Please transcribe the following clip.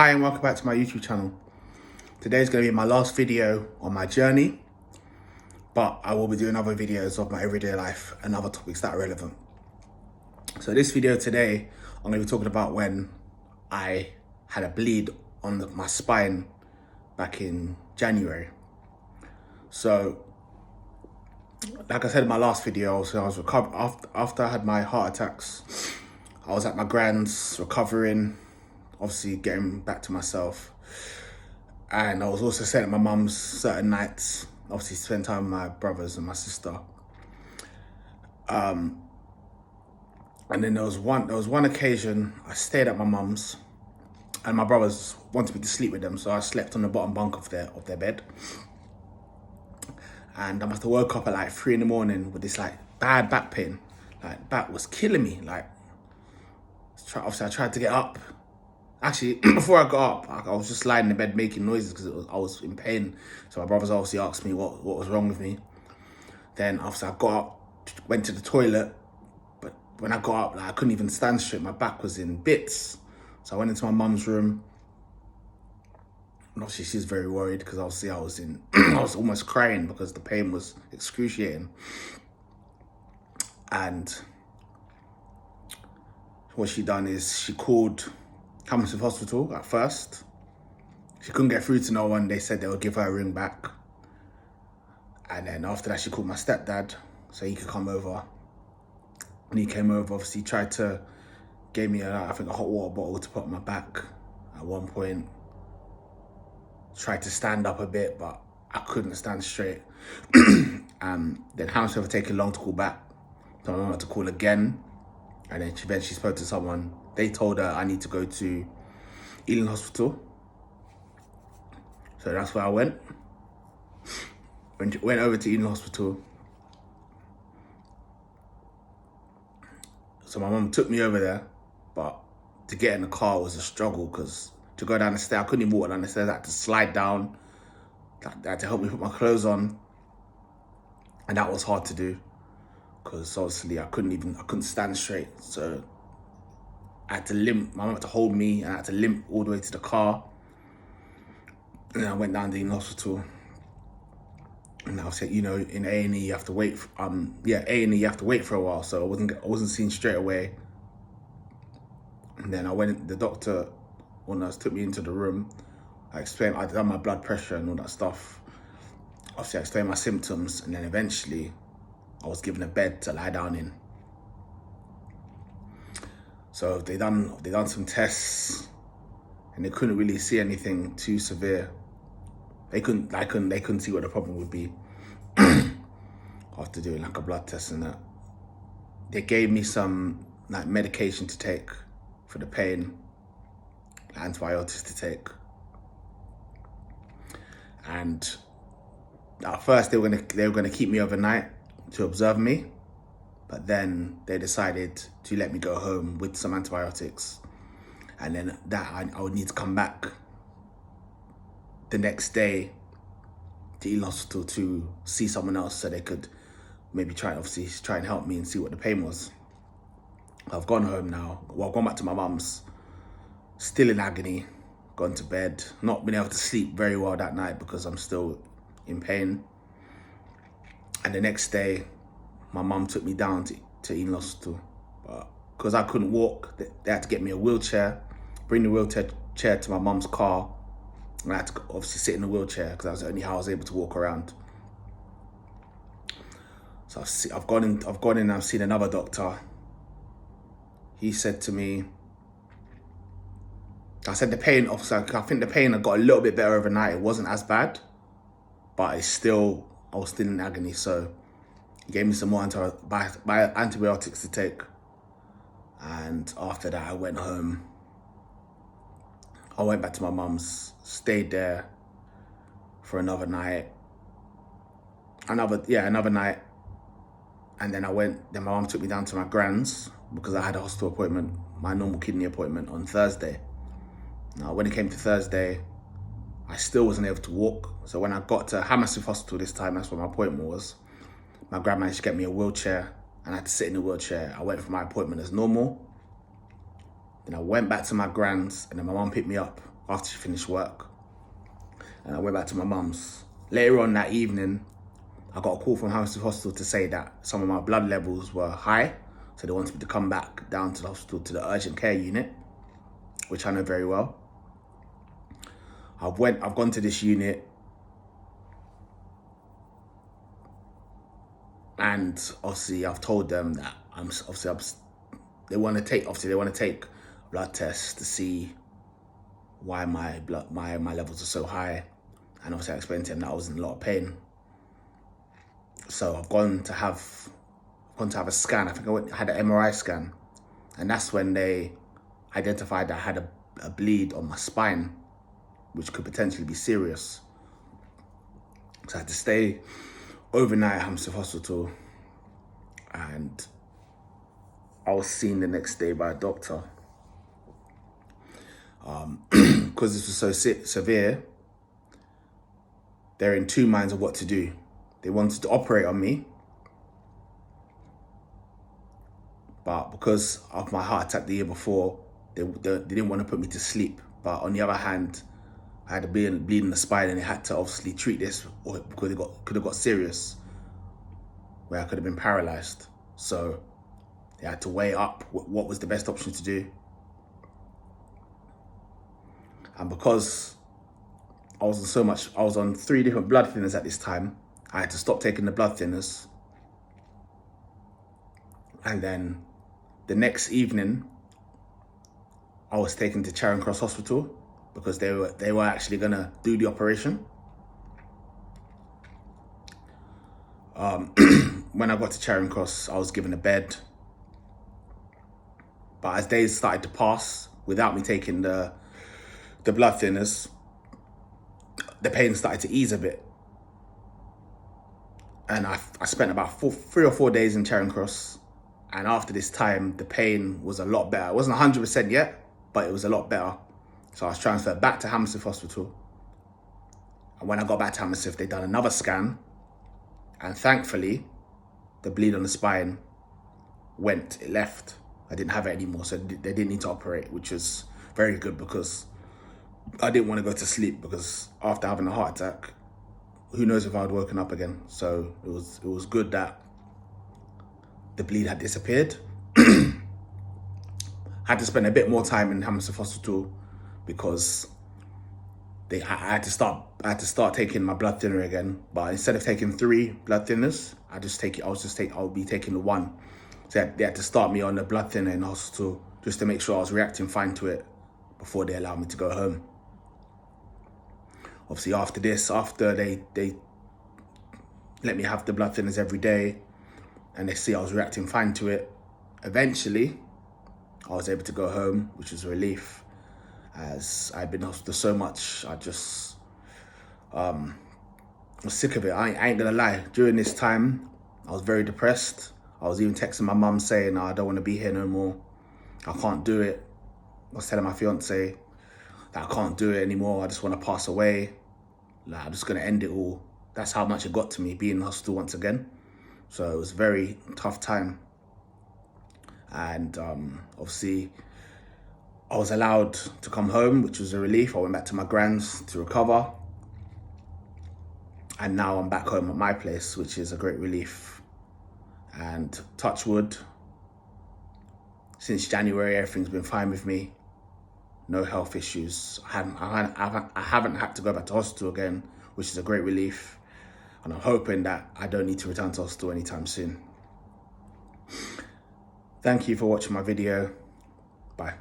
Hi and welcome back to my YouTube channel. Today's going to be my last video on my journey, but I will be doing other videos of my everyday life and other topics that are relevant. So this video today, I'm going to be talking about when I had a bleed on my spine back in January. So, like I said in my last video, I was recovering after I had my heart attacks. I was at my grand's recovering, obviously getting back to myself. And I was also staying at my mum's certain nights, obviously spend time with my brothers and my sister. And then there was one occasion I stayed at my mum's and my brothers wanted me to sleep with them, so I slept on the bottom bunk of their bed. And I must have woke up at like 3 a.m. with this like bad back pain. Like back was killing me. Like, obviously I tried to get up. Actually, before I got up, I was just lying in bed making noises because I was in pain. So my brothers obviously asked me what was wrong with me. Then obviously I got up, went to the toilet, but when I got up, like, I couldn't even stand straight. My back was in bits. So I went into my mum's room. And obviously she's very worried because obviously I was almost crying because the pain was excruciating. And what she done is she called Hammersmith Hospital at first. She couldn't get through to no one. They said they would give her a ring back. And then after that, she called my stepdad so he could come over. And he came over, obviously tried to, gave me I think a hot water bottle to put on my back at one point. Tried to stand up a bit, but I couldn't stand straight. Then Hammersmith had taken long to call back. So I remember to call again. And then she spoke to someone. They told her I need to go to Ealing Hospital. So that's where I went. Went over to Ealing Hospital. So my mum took me over there, but to get in the car was a struggle because to go down the stairs, I couldn't even walk down the stairs. I had to slide down. They had to help me put my clothes on. And that was hard to do because obviously I couldn't stand straight. So I had to limp. My mum had to hold me and I had to limp all the way to the car. And then I went down to the hospital. And I said, you know, in A&E you have to wait. A&E you have to wait for a while. So I wasn't seen straight away. And then the doctor or nurse took me into the room. I'd done my blood pressure and all that stuff. Obviously I explained my symptoms, and then eventually I was given a bed to lie down in. So they done some tests, and they couldn't really see anything too severe. They couldn't see what the problem would be after doing like a blood test and that. They gave me some like medication to take for the pain, antibiotics to take. And at first they were gonna keep me overnight to observe me, but then they decided to let me go home with some antibiotics, and then that I would need to come back the next day to Ealing Hospital to see someone else so they could maybe try and help me and see what the pain was. I've gone home now. Well, I've gone back to my mum's, still in agony, gone to bed, not been able to sleep very well that night because I'm still in pain. And the next day, my mum took me down to Ealing Hospital. But because I couldn't walk, they had to get me a wheelchair, bring the wheelchair to my mum's car. And I had to obviously sit in the wheelchair because that was the only how I was able to walk around. So I've gone in and I've seen another doctor. He said to me, I said the pain, obviously, I think the pain had got a little bit better overnight. It wasn't as bad, but I was still in agony. So he gave me some more antibiotics to take. And after that, I went home. I went back to my mum's, stayed there for another night. Another night. And then my mum took me down to my grand's because I had a hospital appointment, my normal kidney appointment on Thursday. Now, when it came to Thursday, I still wasn't able to walk. So when I got to Hammersmith Hospital this time, that's where my appointment was, my grand managed to get me a wheelchair and I had to sit in the wheelchair. I went for my appointment as normal. Then I went back to my grand's and then my mum picked me up after she finished work. And I went back to my mum's. Later on that evening, I got a call from Hammersmith Hospital to say that some of my blood levels were high. So they wanted me to come back down to the hospital to the urgent care unit, which I know very well. I've gone to this unit, and obviously I've told them that they want to take blood tests to see why my levels are so high, and obviously I explained to them that I was in a lot of pain. So I've gone to have a scan. I think I had an MRI scan, and that's when they identified that I had a bleed on my spine, which could potentially be serious. So I had to stay overnight at Hammersmith Hospital, and I was seen the next day by a doctor. Because this was so severe, they're in two minds of what to do. They wanted to operate on me, but because of my heart attack the year before, they didn't want to put me to sleep. But on the other hand, I had a bleed in the spine, and they had to obviously treat this, because it could have got serious, where I could have been paralyzed. So they had to weigh up what was the best option to do. And because I was on 3 different blood thinners at this time, I had to stop taking the blood thinners. And then the next evening, I was taken to Charing Cross Hospital because they were actually gonna do the operation. When I got to Charing Cross, I was given a bed. But as days started to pass, without me taking the blood thinners, the pain started to ease a bit. And I spent about 3 or 4 days in Charing Cross. And after this time, the pain was a lot better. It wasn't 100% yet, but it was a lot better. So I was transferred back to Hammersmith Hospital. And when I got back to Hammersmith, they'd done another scan. And thankfully, the bleed on the spine it left. I didn't have it anymore, so they didn't need to operate, which was very good, because I didn't want to go to sleep, because after having a heart attack, who knows if I'd woken up again. So it was good that the bleed had disappeared. Had to spend a bit more time in Hammersmith Hospital because I had to start taking my blood thinner again. But instead of taking 3 blood thinners, I'll be taking the 1. So they had to start me on the blood thinner in the hospital just to make sure I was reacting fine to it before they allowed me to go home. Obviously after they let me have the blood thinners every day, and they see I was reacting fine to it, eventually I was able to go home, which was a relief, as I'd been in hospital so much. I just was sick of it. I ain't gonna lie. During this time, I was very depressed. I was even texting my mum saying, I don't want to be here no more. I can't do it. I was telling my fiance that I can't do it anymore. I just want to pass away. Like, I'm just going to end it all. That's how much it got to me, being in hospital once again. So it was a very tough time. And obviously, I was allowed to come home, which was a relief. I went back to my grand's to recover. And now I'm back home at my place, which is a great relief. And touch wood, since January, everything's been fine with me. No health issues. I haven't had to go back to hospital again, which is a great relief. And I'm hoping that I don't need to return to hospital anytime soon. Thank you for watching my video. Bye.